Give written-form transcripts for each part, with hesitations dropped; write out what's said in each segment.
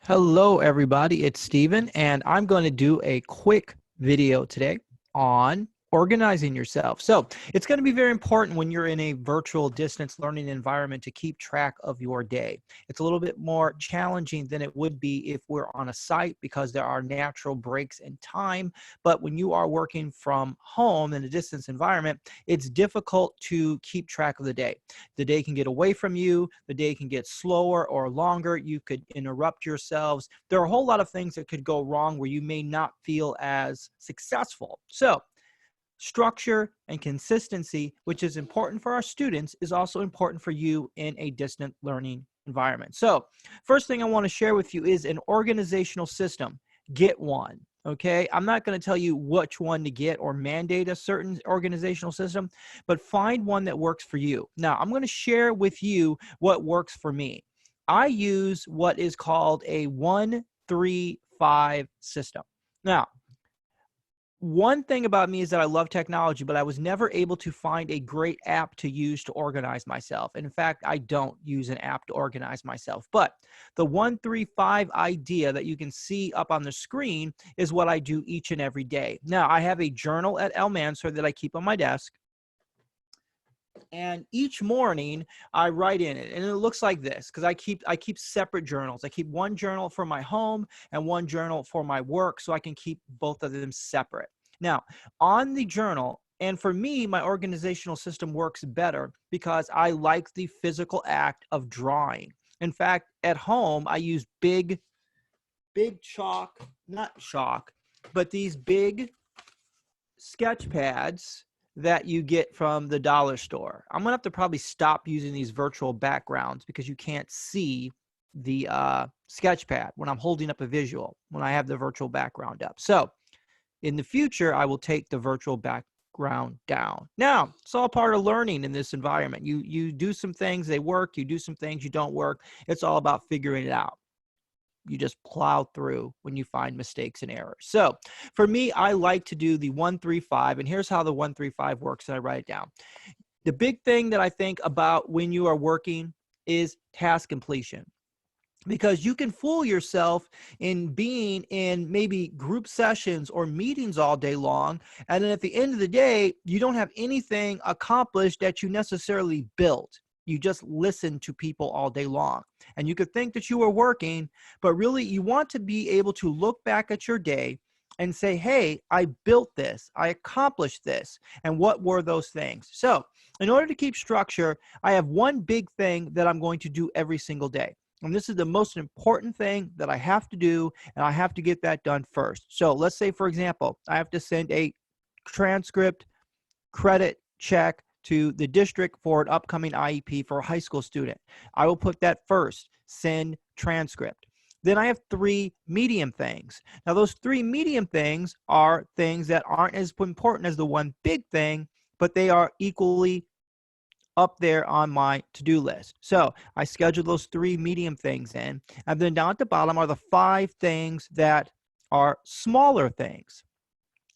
Hello, everybody. It's Steven, and I'm going to do a quick video today on organizing yourself. So it's going to be very important when you're in a virtual distance learning environment to keep track of your day. It's a little bit more challenging than it would be if we're on a site because there are natural breaks in time. But when you are working from home in a distance environment, it's difficult to keep track of the day. The day can get away from you. The day can get slower or longer. You could interrupt yourselves. There are a whole lot of things that could go wrong where you may not feel as successful. So structure and consistency, which is important for our students, is also important for you in a distant learning environment. So first thing I want to share with you is an organizational system. Get one. Okay, I'm not going to tell you which one to get or mandate a certain organizational system, but find one that works for you. Now, I'm going to share with you what works for me. I use what is called a 1-3-5 system. Now, one thing about me is that I love technology, but I was never able to find a great app to use to organize myself. And in fact, I don't use an app to organize myself. But the 1-3-5 idea that you can see up on the screen is what I do each and every day. Now, I have a journal at El Mansur that I keep on my desk. And each morning I write in it, and it looks like this because I keep separate journals. I keep one journal for my home and one journal for my work, so I can keep both of them separate. Now, on the journal, and for me, my organizational system works better because I like the physical act of drawing. In fact, at home, I use big chalk, not chalk, but these big sketch pads that you get from the dollar store. I'm gonna have to probably stop using these virtual backgrounds because you can't see the sketch pad when I'm holding up a visual, when I have the virtual background up. So in the future, I will take the virtual background down. Now, it's all part of learning in this environment. You do some things, they work. You do some things, you don't work. It's all about figuring it out. You just plow through when you find mistakes and errors. So for me, I like to do the 1-3-5, and here's how the 1-3-5 works, and I write it down. The big thing that I think about when you are working is task completion, because you can fool yourself in being in maybe group sessions or meetings all day long, and then at the end of the day, you don't have anything accomplished that you necessarily built. You just listen to people all day long. And you could think that you are working, but really you want to be able to look back at your day and say, hey, I built this, I accomplished this, and what were those things? So in order to keep structure, I have one big thing that I'm going to do every single day. And this is the most important thing that I have to do, and I have to get that done first. So let's say, for example, I have to send a transcript credit check to the district for an upcoming IEP for a high school student. I will put that first, send transcript. Then I have 3 medium things. Now, those 3 medium things are things that aren't as important as the one big thing, but they are equally up there on my to-do list. So I schedule those 3 medium things in, and then down at the bottom are the 5 things that are smaller things.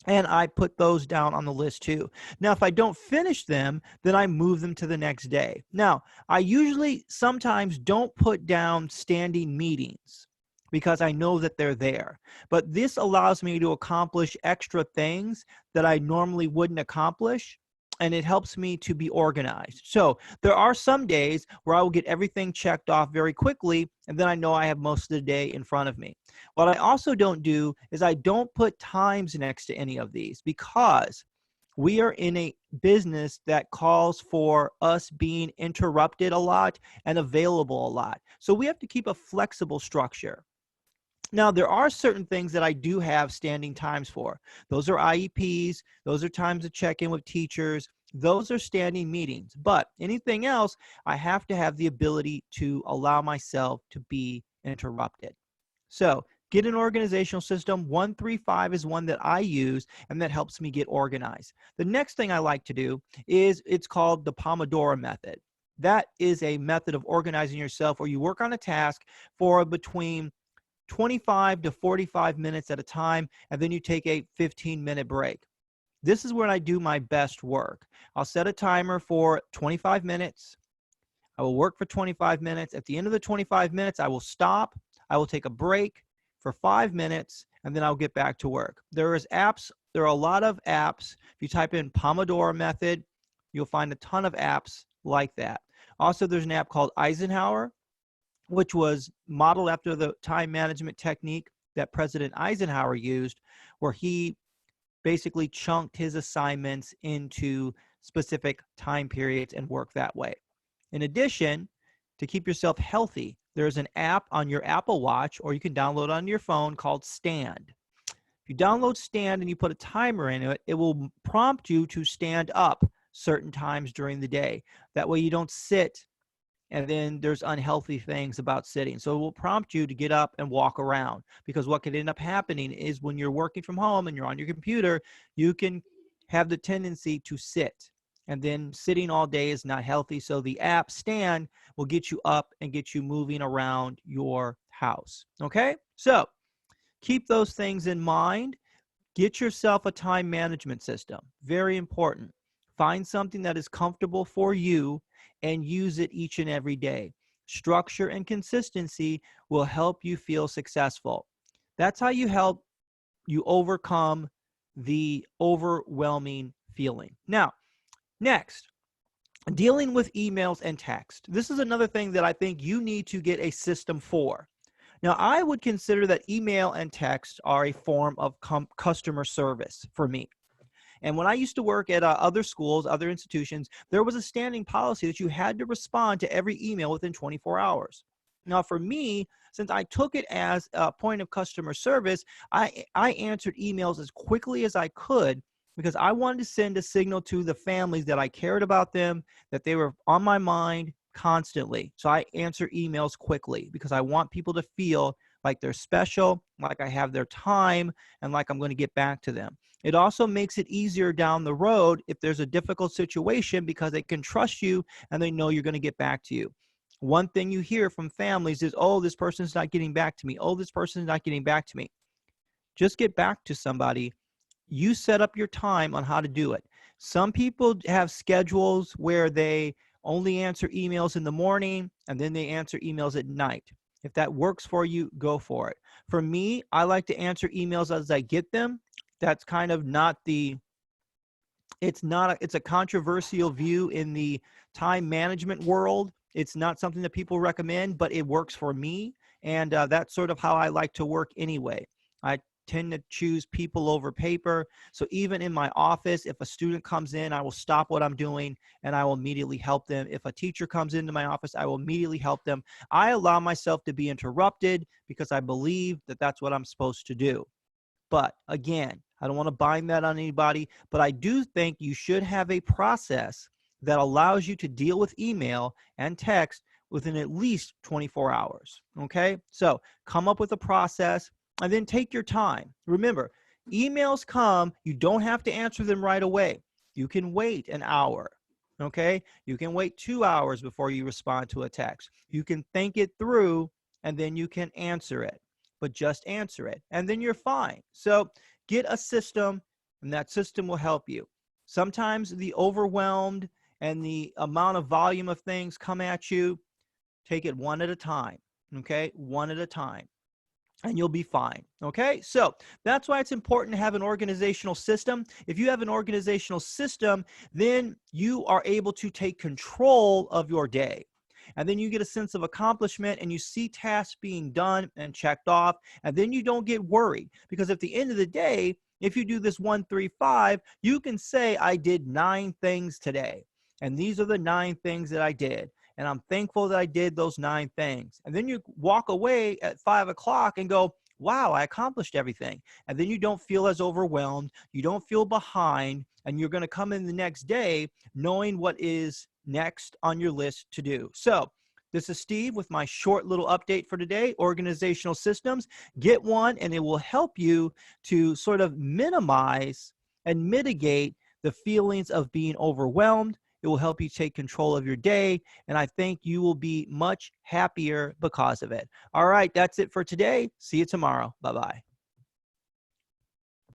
And I put those down on the list too. Now, if I don't finish them, then I move them to the next day. Now, I usually sometimes don't put down standing meetings because I know that they're there. But this allows me to accomplish extra things that I normally wouldn't accomplish, and it helps me to be organized. So there are some days where I will get everything checked off very quickly, and then I know I have most of the day in front of me. What I also don't do is I don't put times next to any of these, because we are in a business that calls for us being interrupted a lot and available a lot. So we have to keep a flexible structure. Now, there are certain things that I do have standing times for. Those are IEPs. Those are times to check in with teachers. Those are standing meetings. But anything else, I have to have the ability to allow myself to be interrupted. So get an organizational system. 1-3-5 is one that I use, and that helps me get organized. The next thing I like to do is it's called the Pomodoro Method. That is a method of organizing yourself where you work on a task for between 25 to 45 minutes at a time, and then you take a 15-minute break. This is where I do my best work. I'll set a timer for 25 minutes. I will work for 25 minutes. At the end of the 25 minutes, I will stop. I will take a break for 5 minutes, and then I'll get back to work. There are a lot of apps. If you type in Pomodoro Method, you'll find a ton of apps like that. Also, there's an app called Eisenhower, which was modeled after the time management technique that President Eisenhower used, where he basically chunked his assignments into specific time periods and work that way. In addition, to keep yourself healthy, there's an app on your Apple Watch, or you can download on your phone, called Stand. If you download Stand and you put a timer in it, it will prompt you to stand up certain times during the day. That way you don't sit and then there's unhealthy things about sitting. So it will prompt you to get up and walk around, because what could end up happening is when you're working from home and you're on your computer, you can have the tendency to sit, and then sitting all day is not healthy. So the app Stand will get you up and get you moving around your house. Okay, so keep those things in mind. Get yourself a time management system. Very important. Find something that is comfortable for you and use it each and every day. Structure and consistency will help you feel successful. That's how you overcome the overwhelming feeling. Now, next, dealing with emails and text. This is another thing that I think you need to get a system for. Now, I would consider that email and text are a form of customer service for me. And when I used to work at other schools, other institutions, there was a standing policy that you had to respond to every email within 24 hours. Now, for me, since I took it as a point of customer service, I answered emails as quickly as I could, because I wanted to send a signal to the families that I cared about them, that they were on my mind constantly. So I answer emails quickly because I want people to feel like they're special, like I have their time, and like I'm going to get back to them. It also makes it easier down the road if there's a difficult situation, because they can trust you and they know you're going to get back to you. One thing you hear from families is, oh, this person's not getting back to me. Oh, this person's not getting back to me. Just get back to somebody. You set up your time on how to do it. Some people have schedules where they only answer emails in the morning and then they answer emails at night. If that works for you, go for it. For me, I like to answer emails as I get them. That's kind of not it's a controversial view in the time management world. It's not something that people recommend, but it works for me. And that's sort of how I like to work anyway. I tend to choose people over paper. So even in my office, if a student comes in, I will stop what I'm doing and I will immediately help them. If a teacher comes into my office, I will immediately help them. I allow myself to be interrupted because I believe that that's what I'm supposed to do. But again, I don't want to bind that on anybody, but I do think you should have a process that allows you to deal with email and text within at least 24 hours. Okay, so come up with a process and then take your time. Remember, emails come, you don't have to answer them right away. You can wait an hour. Okay, you can wait 2 hours before you respond to a text. You can think it through and then you can answer it, but just answer it and then you're fine. So get a system, and that system will help you. Sometimes the overwhelmed and the amount of volume of things come at you. Take it one at a time. Okay, one at a time, and you'll be fine. Okay, so that's why it's important to have an organizational system. If you have an organizational system, then you are able to take control of your day. And then you get a sense of accomplishment and you see tasks being done and checked off. And then you don't get worried, because at the end of the day, if you do this 1, 3, 5, you can say, I did 9 things today. And these are the 9 things that I did. And I'm thankful that I did those 9 things. And then you walk away at 5 o'clock and go, wow, I accomplished everything. And then you don't feel as overwhelmed. You don't feel behind. And you're going to come in the next day knowing what is next on your list to do. So this is Steve with my short little update for today, organizational systems. Get one, and it will help you to sort of minimize and mitigate the feelings of being overwhelmed. It will help you take control of your day, and I think you will be much happier because of it. All right, that's it for today. See you tomorrow. Bye-bye.